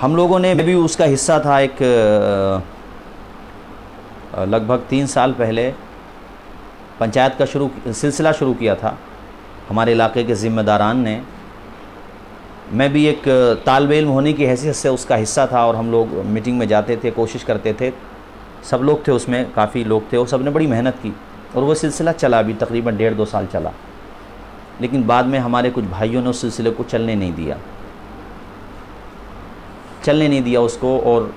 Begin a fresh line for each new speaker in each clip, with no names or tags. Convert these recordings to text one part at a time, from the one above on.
हम लोगों ने, मैं भी उसका हिस्सा था, एक लगभग 3 साल पहले पंचायत का सिलसिला शुरू किया था हमारे इलाके के ज़िम्मेदारान ने। मैं भी एक तालिब इल्म होने की हैसियत से उसका हिस्सा था और हम लोग मीटिंग में जाते थे, कोशिश करते थे। सब लोग थे उसमें, काफ़ी लोग थे और सब ने बड़ी मेहनत की और वो सिलसिला चला भी तकरीबन 1.5-2 साल चला। लेकिन बाद में हमारे कुछ भाइयों ने उस सिलसिले को चलने नहीं दिया उसको। और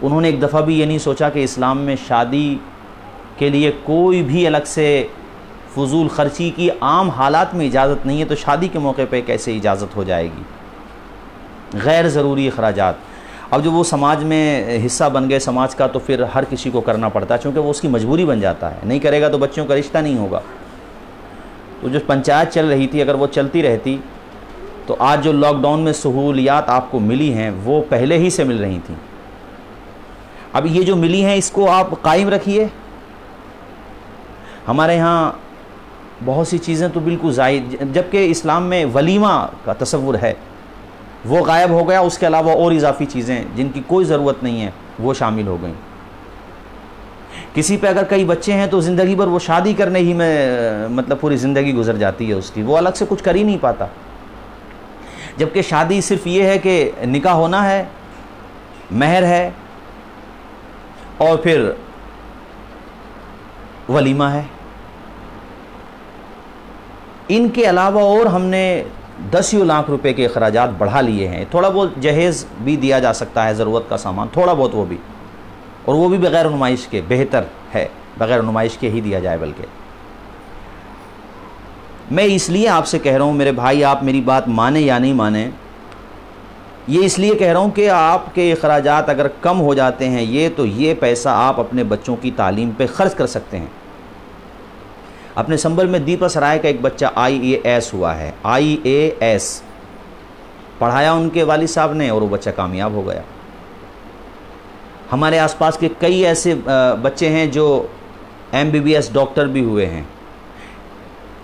उन्होंने एक दफ़ा भी ये नहीं सोचा कि इस्लाम में शादी के लिए कोई भी अलग से फजूल ख़र्ची की आम हालात में इजाज़त नहीं है, तो शादी के मौके पे कैसे इजाज़त हो जाएगी। गैर ज़रूरी अखराजात, अब जब वो समाज में हिस्सा बन गए समाज का, तो फिर हर किसी को करना पड़ता है, क्योंकि वो उसकी मजबूरी बन जाता है। नहीं करेगा तो बच्चों का रिश्ता नहीं होगा। तो जो पंचायत चल रही थी, अगर वो चलती रहती तो आज जो लॉकडाउन में सहूलियात आपको मिली हैं वो पहले ही से मिल रही थी। अब ये जो मिली हैं इसको आप कायम रखिए। हमारे यहाँ बहुत सी चीज़ें तो बिल्कुल ज़ायद, जबकि इस्लाम में वलीमा का तसव्वुर है, वो गायब हो गया। उसके अलावा और इजाफी चीज़ें जिनकी कोई ज़रूरत नहीं है वो शामिल हो गई। किसी पे अगर कई बच्चे हैं तो ज़िंदगी भर वो शादी करने ही में मतलब पूरी ज़िंदगी गुजर जाती है उसकी, वो अलग से कुछ कर ही नहीं पाता। जबकि शादी सिर्फ ये है कि निकाह होना है, महर है और फिर वलीमा है। इनके अलावा और हमने 10 लाख रुपए के अखराजात बढ़ा लिए हैं। थोड़ा बहुत जहेज़ भी दिया जा सकता है, ज़रूरत का सामान थोड़ा बहुत, वो भी, और वो भी बग़ैर नुमाइश के बेहतर है, बग़ैर नुमाइश के ही दिया जाए। बल्कि मैं इसलिए आपसे कह रहा हूँ मेरे भाई, आप मेरी बात माने या नहीं माने, ये इसलिए कह रहा हूँ कि आपके अखराजात अगर कम हो जाते हैं तो ये पैसा आप अपने बच्चों की तालीम पे ख़र्च कर सकते हैं। अपने संबल में दीपा सराय का एक बच्चा IAS हुआ है, IAS पढ़ाया उनके वालिद साहब ने और वो बच्चा कामयाब हो गया। हमारे आसपास के कई ऐसे बच्चे हैं जो MBBS डॉक्टर भी हुए हैं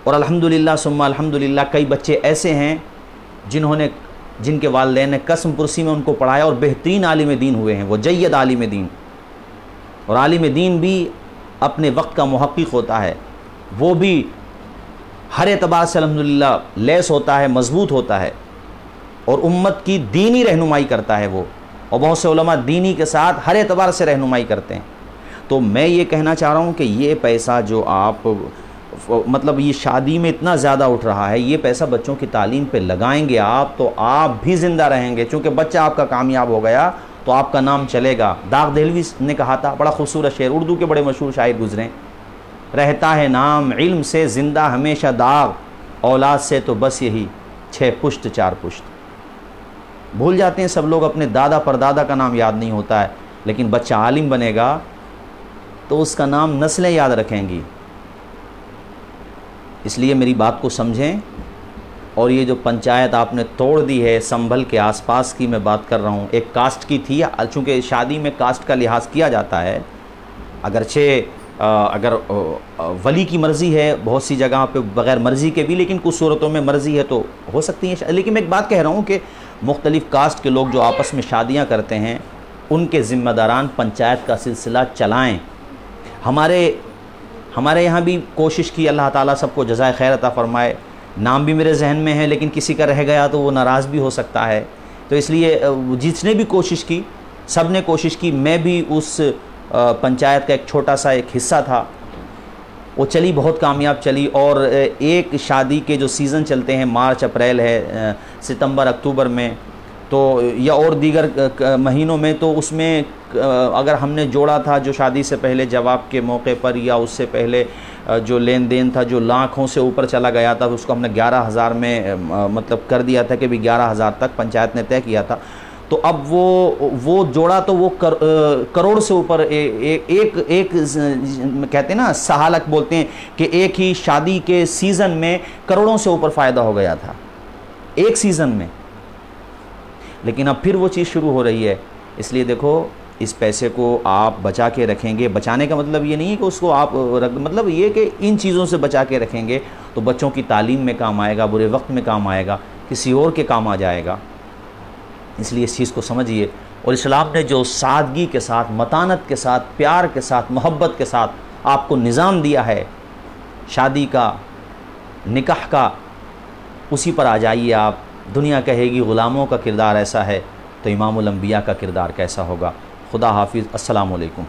और अल्हम्दुलिल्लाह सुम्मा अल्हम्दुलिल्लाह कई बच्चे ऐसे हैं जिनके वालिदैन ने कसम पुरसी में उनको पढ़ाया और बेहतरीन आलिम दीन हुए हैं। वो जय्यद आलिम दीन, और आलिम दीन भी अपने वक्त का मुहक्किक होता है, वो भी हर एतबार से अल्हम्दुलिल्लाह लैस होता है, मजबूत होता है और उम्मत की दीनी रहनुमाई करता है वो। और बहुत से उलमा दीनी के साथ हर एतबार से रहनुमाई करते हैं। तो मैं ये कहना चाह रहा हूँ कि ये पैसा जो आप मतलब ये शादी में इतना ज़्यादा उठ रहा है, ये पैसा बच्चों की तालीम पे लगाएंगे आप तो आप भी ज़िंदा रहेंगे, क्योंकि बच्चा आपका कामयाब हो गया तो आपका नाम चलेगा। दाग देहलवी ने कहा था, बड़ा खूबसूरत शेर, उर्दू के बड़े मशहूर शायर गुजरे, रहता है नाम इल्म से ज़िंदा हमेशा दाग, औलाद से तो बस यही 6 पुश्त 4 पुश्त। भूल जाते हैं सब लोग, अपने दादा परदादा का नाम याद नहीं होता है, लेकिन बच्चा आलिम बनेगा तो उसका नाम नस्लें याद रखेंगी। इसलिए मेरी बात को समझें। और ये जो पंचायत आपने तोड़ दी है, संभल के आसपास की मैं बात कर रहा हूँ, एक कास्ट की थी, चूँकि शादी में कास्ट का लिहाज किया जाता है, अगरचे अगर वली की मर्ज़ी है बहुत सी जगह पे बग़ैर मर्ज़ी के भी, लेकिन कुछ सूरतों में मर्ज़ी है तो हो सकती है। लेकिन मैं एक बात कह रहा हूँ कि मुख्तलिफ़ कास्ट के लोग जो आपस में शादियाँ करते हैं उनके ज़िम्मेदारान पंचायत का सिलसिला चलाएँ। हमारे यहाँ भी कोशिश की, अल्लाह ताला सबको जज़ाए खैर अता फ़रमाए। नाम भी मेरे जहन में है, लेकिन किसी का रह गया तो वो नाराज़ भी हो सकता है। तो इसलिए जिसने भी कोशिश की, सब ने कोशिश की। मैं भी उस पंचायत का एक छोटा सा एक हिस्सा था। वो चली, बहुत कामयाब चली। और एक शादी के जो सीज़न चलते हैं, मार्च अप्रैल है, सितंबर अक्टूबर में, तो या और दीगर महीनों में, तो उसमें अगर हमने जोड़ा था जो शादी से पहले जवाब के मौके पर या उससे पहले जो लेन देन था, जो लाखों से ऊपर चला गया था, उसको हमने 11,000 में मतलब कर दिया था कि भी 11,000 तक पंचायत ने तय किया था। तो अब वो जोड़ा तो वो करोड़ से ऊपर एक कहते हैं ना, सहालक बोलते हैं कि एक ही शादी के सीज़न में करोड़ों से ऊपर फ़ायदा हो गया था एक सीज़न में। लेकिन अब फिर वो चीज़ शुरू हो रही है। इसलिए देखो, इस पैसे को आप बचा के रखेंगे। बचाने का मतलब ये नहीं है कि उसको आप मतलब ये कि इन चीज़ों से बचा के रखेंगे तो बच्चों की तालीम में काम आएगा, बुरे वक्त में काम आएगा, किसी और के काम आ जाएगा। इसलिए इस चीज़ को समझिए। और इस्लाम ने जो सादगी के साथ, मतानत के साथ, प्यार के साथ, मोहब्बत के साथ आपको निज़ाम दिया है शादी का, निकाह का, उसी पर आ जाइए आप। दुनिया कहेगी ग़ुलामों का किरदार ऐसा है, तो इमामुल अंबिया का किरदार कैसा होगा। खुदा हाफिज़। अस्सलामु अलैकुम।